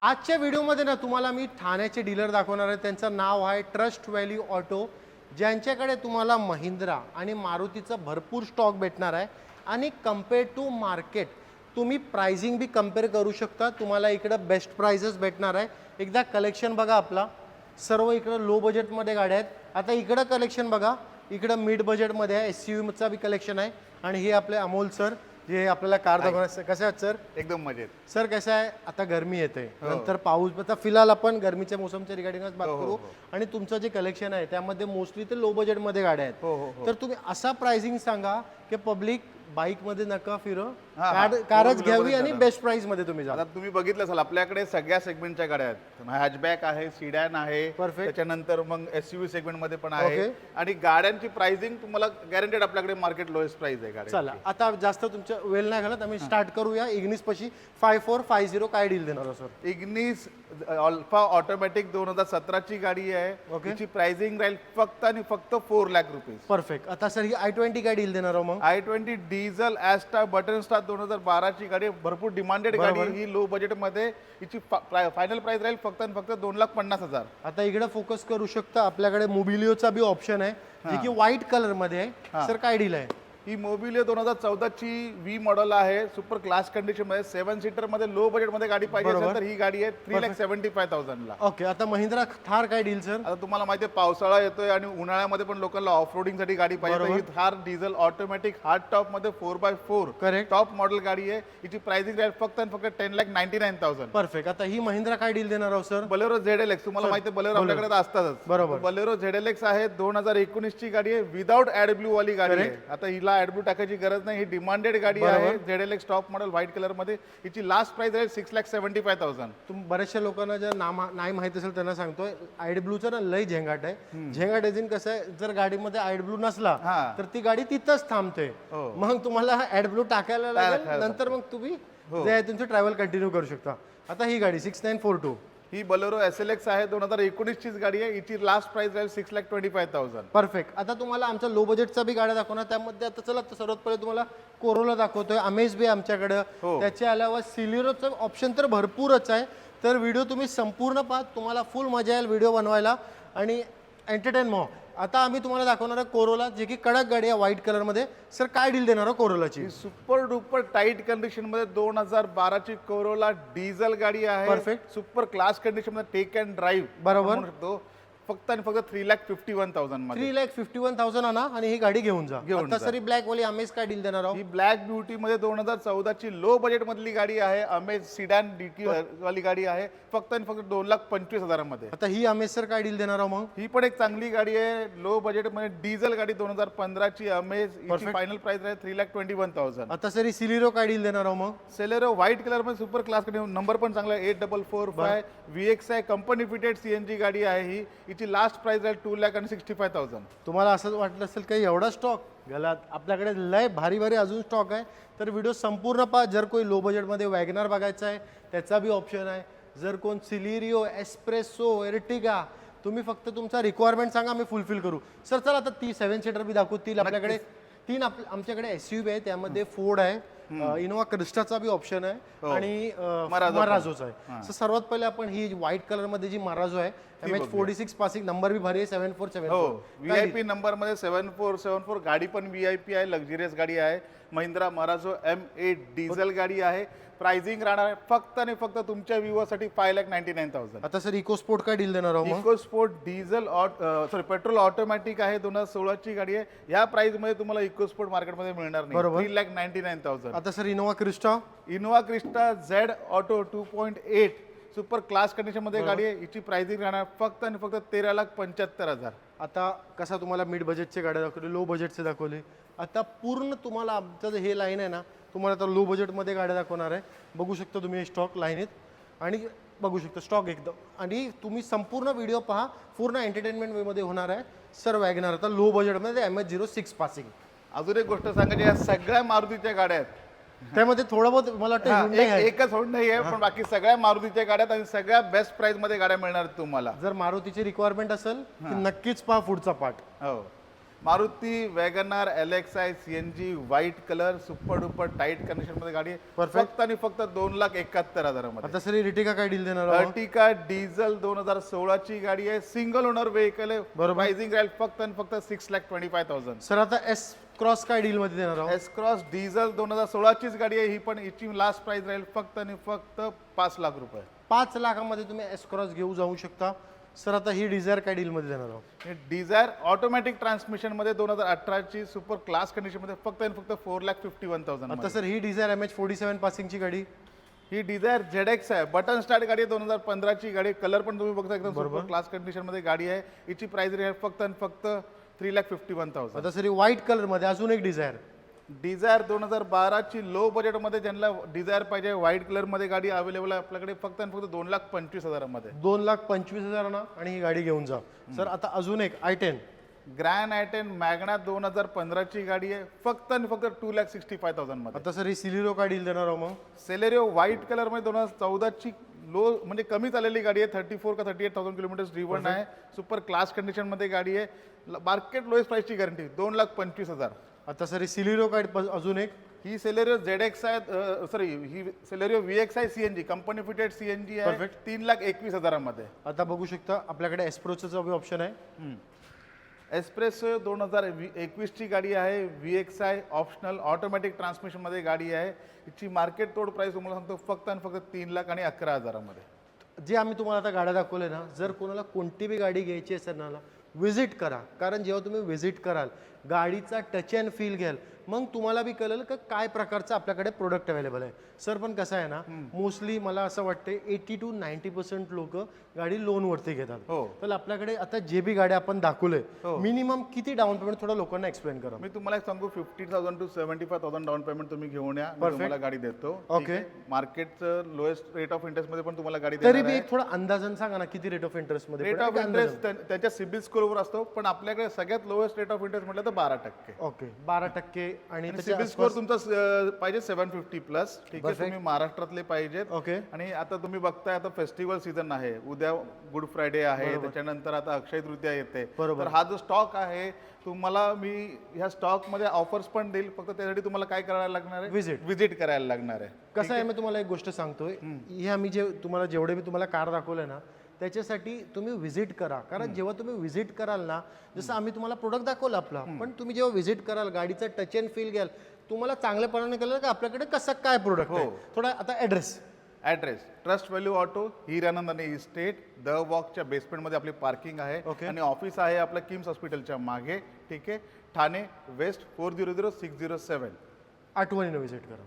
आजच्या व्हिडिओमध्ये ना तुम्हाला मी ठाण्याचे डीलर दाखवणार आहे. त्यांचं नाव आहे ट्रस्ट व्हॅल्यू ऑटो, ज्यांच्याकडे तुम्हाला महिंद्रा आणि मारुतीचा भरपूर स्टॉक भेटणार आहे. आणि कम्पेअर टू मार्केट तुम्ही प्राइसिंग बी कम्पेअर करू शकता. तुम्हाला इकडं बेस्ट प्राइजेस भेटणार आहे. एकदा कलेक्शन बघा आपला, सर्व इकडं लो बजेटमध्ये गाड्या आहेत. आता इकडं कलेक्शन बघा, इकडं मिड बजेटमध्ये आहे, SUVचा बी कलेक्शन आहे. आणि हे आपले अमोल सर जे आपल्याला कार दाखवणार. कसं आहे सर? एकदम मजेत. सर कसं आहे, आता गरमी येते, नंतर पाऊस. आता फिलहाल आपण गरमीच्या मोसमच्या रिगार्डिंगच बात करू. आणि तुमचं जे कलेक्शन आहे त्यामध्ये मोस्टली ते लो बजेटमध्ये गाड्या आहेत. तर तुम्ही असा प्राइसिंग सांगा की पब्लिक बाईक मध्ये नका फिरो, कारच घ्यावी आणि बेस्ट प्राइस मध्ये तुम्ही जा. आता तुम्ही बघितलं असाल आपल्याकडे सगळ्या सेगमेंटच्या गाड्या आहेत. हॅचबॅक आहे, सिडॅन आहे, त्याच्यानंतर मग SUV सेगमेंट मध्ये पण आहे. आणि गाड्यांची प्राइसिंग तुम्हाला गॅरंटेड आपल्याकडे मार्केट लोएस्ट प्राइस आहे गाडी. चला आता जास्त तुमच्या वेळ नाही घालत, आम्ही स्टार्ट करूया. इग्निस पशी 5450 काय डील देणार सर? इग्निस अल्फा ऑटोमॅटिक 2017 ची गाडी आहे. तिची प्राइसिंग राहील फक्त आणि फक्त 4 लाख रुपये. परफेक्ट. आता सर ही i20 काय डील देणार? मग i20 diesel Asta button star 2012 ची गाडी, भरपूर डिमांडेड गाडी. ही लो बजेट मध्ये हिची फायनल प्राइस राहील फक्त आणि फक्त 2,50,000. आता इकडे फोकस करू शकता. आपल्याकडे मोबिलिओचा बी ऑप्शन आहे, जे की व्हाईट कलर मध्ये आहे. सर काय डील आहे? ही मोबिलिओ 2014 ची V मॉडेल आहे. सुपर क्लास कंडिशन मध्ये 7 सीटर मध्ये लो बजेट मध्ये गाडी पाहिजे असेल तर ही गाडी आहे 3,75,000 ला. ओके. आता महिंद्रा थार काय डील सर? आता तुम्हाला माहिती आहे पावसाळा येतोय आणि उन्हाळ्यामध्ये पण लोकांना ऑफ रोडिंग साठी गाडी पाहिजे. ही Thar diesel automatic hard top मध्ये 4x4 करेक्ट टॉप मॉडेल गाडी आहे. हिची प्राइसिंग राहील फक्त आणि फक्त 10,99,000. परफेक्ट. आता ही महिंद्रा काय डील देणार आहोत सर? Bolero ZLX. तुम्हाला माहिती आहे बलेरो आपल्याकडे असतातच. बरोबर. बलेरो ZLX आहे 2019 ची गाडी आहे. विदाउट ऍडब्ल्यू वाली गाडी आहे. आता हिला ऍडब्ल्यू टाकायची गरज नाही. ही डिमांडेड गाडी आहे. ZLX top model white colour मध्ये. हिची लास्ट प्राइस आहे 6,75,000. तुम्ही बऱ्याचशा लोकांना जर नाही माहित असेल त्यांना सांगतोय, आयडब्ल्यूचं ना लय झेंगाट आहे. झेंगाट एजिन कसं आहे, जर गाडीमध्ये आयडब्ल्यू नसला तर ती गाडी तिथंच थांबते. मग तुम्हाला आयडब्ल्यू टाकायला लागेल, नंतर मग तुम्ही जे आहे तुमचं ट्रॅव्हल कंटिन्यू करू शकता. आता ही गाडी 6942 ही बलेरो SLX आहे 2019 चीच गाडी आहे. हिची लास्ट प्राइस राहील 6,25,000. परफेक्ट. आता तुम्हाला आमच्या लो बजेटचा बी गाड्या दाखवणार. त्यामध्ये आता चला सर्वात पहिले तुम्हाला कोरोला दाखवतोय. अमेज बी आमच्याकडे. त्याच्या अलावा सिलेरोचं ऑप्शन तर भरपूरच आहे. तर व्हिडिओ तुम्ही संपूर्ण पहा, तुम्हाला फुल मजा येईल व्हिडिओ बनवायला आणि एंटरटेन व्हा. आता आम्ही तुम्हाला दाखवणार आहे कोरोला, जे की कडक गाडी आहे व्हाईट कलर मध्ये. सर काय डील देणार कोरोलाची? सुपर डुपर टाईट कंडिशन मध्ये 2012 ची कोरोला डिझेल गाडी आहे. परफेक्ट. सुपर क्लास कंडिशन मध्ये टेक अँड ड्राईव्ह बरोबर. फक्त आणि फक्त 3,51,000 मध्ये. 3,51,000 आणा आणि ही गाडी घेऊन जा. आता सर ब्लॅक वाली अमेज काय डील देणार आहोत? ही ब्लॅक ब्युटी मध्ये 2014 ची लो बजेट मधली गाडी आहे. अमेज सिडॅन DT वाली गाडी आहे. फक्त आणि फक्त 2,25,000 मध्ये. आता ही अमेज सर काय डील देणार आहोत? मग ही पण एक चांगली गाडी आहे. लो बजेट मध्ये डिझेल गाडी 2015 ची अमेज. हिची फायनल प्राइस आहे 3,21,000. आता सर ही सिलेरो काय डील देणार आहोत? मग सेलेरो व्हाईट कलर मध्ये सुपर क्लास कंडिशन, नंबर पण चांगला आहे 8445 VX आहे. कंपनी फिटेड CNG गाडी आहे ही. हिची लास्ट प्राइस आहे 2,65,000. तुम्हाला असं वाटलं असेल काही एवढा स्टॉक गलात, आपल्याकडे लय भारी भारी अजून स्टॉक आहे. तर व्हिडिओ संपूर्ण पहा. जर कोणी लो बजेटमध्ये वॅगनर बघायचा आहे त्याचा बी ऑप्शन आहे. जर कोण सिलेरिओ, एस्प्रेसो, एर्टिगा, तुम्ही फक्त तुमचा रिक्वायरमेंट सांगा, आम्ही फुलफिल करू. सर चला आता 7 सीटर बी दाखवतील. आपल्याकडे 3 आमच्याकडे SUV आहे. त्यामध्ये फोर्ड आहे, इनोवा क्रिस्टाचा बी ऑप्शन आहे आणि मराझोचा आहे. सर्वात पहिले आपण ही व्हाईट कलर मध्ये जी मराझो आहे MH46 पासिंग, नंबर भी भारी आहे 7474. VIP नंबर मध्ये 7474. गाडी पण VIP आहे, लक्झरियस गाडी आहे. महिंद्रा मराझो M8 डिझेल गाडी आहे. प्राइसिंग राहणार फक्त आणि फक्त तुमच्या व्ह्यूअरसाठी 5,99,000. आता सर इको स्पोर्ट काय डील देणार आहोत? EcoSport diesel petrol automatic आहे. 2016 ची गाडी आहे. या प्राइस मध्ये तुम्हाला इको स्पोर्ट मार्केटमध्ये मिळणार नाही. 3,99,000. आता sir Innova Crysta Z auto 2.8 super class condition मध्ये गाडी आहे. हिची प्राइसिंग राहणार फक्त आणि फक्त 13,75,000. आता कसा तुम्हाला मिड बजेटचे गाड्या दाखवले, लो बजेटचे दाखवले. आता पूर्ण तुम्हाला आमचं जे हे लाईन आहे ना, तुम्हाला आता लो बजेटमध्ये गाड्या दाखवणार आहे. बघू शकता तुम्ही स्टॉक लाईन आहेत आणि बघू शकता स्टॉक एकदम. आणि तुम्ही संपूर्ण व्हिडिओ पहा, पूर्ण एंटरटेनमेंट वेमध्ये होणार आहे. सर वॅगनर आता लो बजेटमध्ये MH06 पासिंग. अजून एक गोष्ट सांगायची, या सगळ्या मारुतीच्या गाड्या आहेत. त्यामध्ये थोडं बहुत मला वाटतं एकच होंडाई आहे, पण बाकी सगळ्या मारुतीच्या गाड्या आणि सगळ्या बेस्ट प्राइस मध्ये गाड्या मिळणार तुम्हाला. जर मारुतीची रिक्वायरमेंट असेल तर नक्कीच पहा पुढचा पार्ट. हो. Maruti WagonR LXI CNG white colour super duper tight कंडिशनमध्ये गाडी आहे. Perfect. फक्त आणि फक्त 2,71,000 मध्ये. आता सर रिटिका काय डील देणार आहोत? अर्टिका डिझेल 2016 ची गाडी आहे, सिंगल ओनर व्हेकल आहे. बरोबर. प्राइसिंग राहील फक्त आणि फक्त 6,25,000. सर आता एस क्रॉस काय डील मध्ये देणार आहोत? एस क्रॉस डिझेल 2016 चीच गाडी आहे ही, पण हिची लास्ट प्राइस राहील फक्त आणि फक्त 5 लाख रुपये. 5 लाखामध्ये तुम्ही एस क्रॉस घेऊ जाऊ शकता. सर आता ही डिझायर काय डील मध्ये देणार आहोत? हे डिझायर ऑटोमॅटिक ट्रान्समिशन मध्ये 2018 ची सुपर क्लास कंडिशन मध्ये फक्त आणि फक्त 4,51,000. आता सर ही डिझायर MH47 पासिंगची गाडी ही डिझायर ZX आहे, बटन स्टार्ट गाडी आहे, 2015 ची गाडी. कलर पण तुम्ही बघता एकदम सुपर क्लास कंडिशन मध्ये गाडी आहे. हिची प्राइस राहील फक्त आणि फक्त 3,51,000. आता सर ही व्हाईट कलर मध्ये अजून एक डिझायर डिझायर 2012 ची लो बजेट मध्ये ज्यांना डिझायर पाहिजे व्हाईट कलर मध्ये गाडी अवेलेबल आहे आपल्याकडे फक्त आणि फक्त 2,25,000 मध्ये. 2,25,000 ना आणि ही गाडी घेऊन जा. सर आता अजून एक i10 ग्रँड i10 मॅग्ना 2015 ची गाडी आहे फक्त आणि फक्त 2,65,000 मध्ये. आता सर ही सिलिरो काय डील देणार आहोत मग? सेलेरिओ व्हाईट कलर मध्ये 2014 ची लो म्हणजे कमी चाललेली गाडी आहे, 34 का 38,000 किलोमीटर ड्रिव्हन आहे. सुपर क्लास कंडिशन मध्ये गाडी आहे. मार्केट लोएस्ट प्राइसची गॅरंटी 2,25,000. आता सर ही सिलिरो काय अजून एक ही सेलेरिओ ZX आहे, सॉरी ही Celerio VXI CNG company fitted CNG आहे. Perfect. 3,21,000 मध्ये. आता बघू शकता आपल्याकडे एस्प्रोचा बी ऑप्शन आहे. एस्प्रेसो 2021 ची गाडी आहे, VXI ऑप्शनल ऑटोमॅटिक ट्रान्समिशन मध्ये गाडी आहे. हिची मार्केट तोड प्राइस तुम्हाला सांगतो फक्त आणि फक्त 3,11,000 मध्ये. जे आम्ही तुम्हाला आता गाड्या दाखवल्या ना, जर कोणाला कोणती बी गाडी घ्यायची असेल ना व्हिजिट करा. कारण जेव्हा तुम्ही व्हिजिट कराल गाडीचा टच अँड फील घ्याल मग तुम्हाला बी कळेल का काय प्रकारचं आपल्याकडे प्रोडक्ट अवेलेबल आहे. सर पण कसं आहे ना, मोस्टली मला असं वाटते 80 to 90% लोक गाडी लोनवरती घेतात. हो. तर आपल्याकडे आता जे बी गाड्या आपण दाखवले मिनिमम किती डाऊन पेमेंट थोडं लोकांना एक्सप्लेन करा. मी तुम्हाला एक सांगू 50,000 to 75,000 डाऊन पेमेंट तुम्ही घेऊन या, मी तुम्हाला गाडी देतो. Okay. मार्केटचं लोएस्ट रेट ऑफ इंटरेस्ट मध्ये पण तुम्हाला गाडी तरी देणार बी आहे. एक थोडा अंदाजन सांगा ना किती रेट ऑफ इंटरेस्ट मध्ये रेट ऑफ इंटरेस्ट त्यांच्या सिबिल स्कोरवर असतो, पण आपल्याकडे सगळ्यात लोएस्ट रेट ऑफ इंटरेस्ट म्हटलं तर 12%. ओके 12% आणि सिबिल स्कोर तुमचा पाहिजे 750 प्लस. ठीक आहे, तुम्ही महाराष्ट्रातले पाहिजेत. ओके आणि आता तुम्ही बघताय आता फेस्टिवल सीझन आहे, उद्या गुड फ्रायडे आहे, त्याच्यानंतर आता अक्षय तृतीया येते. तर हा जो स्टॉक आहे तुम्हाला मी ह्या स्टॉक मध्ये ऑफर्स पण देईल, फक्त त्यासाठी तुम्हाला काय करायला लागणार आहे? विजिट करायला लागणार आहे. कसं आहे मी तुम्हाला एक गोष्ट सांगतोय, हे आम्ही जे तुम्हाला जेवढे मी तुम्हाला कार दाखवले ना त्याच्यासाठी तुम्ही व्हिजिट करा. कारण जेव्हा तुम्ही व्हिजिट कराल ना, जसं आम्ही तुम्हाला प्रोडक्ट दाखवलं आपला, पण तुम्ही जेव्हा व्हिजिट कराल गाडीचा टच अँड फील घ्याल तुम्हाला चांगल्यापणाने कळेल का आपल्याकडे कसं काय प्रोडक्ट आहे. थोडा आता address trust value auto, Hiranand आणि इस्टेट, द वॉकच्या बेसमेंटमध्ये आपली पार्किंग आहे. आणि ऑफिस आहे आपलं किम्स हॉस्पिटलच्या मागे. ठीक आहे, ठाणे वेस्ट 400607. आठवणीनं व्हिजिट करा.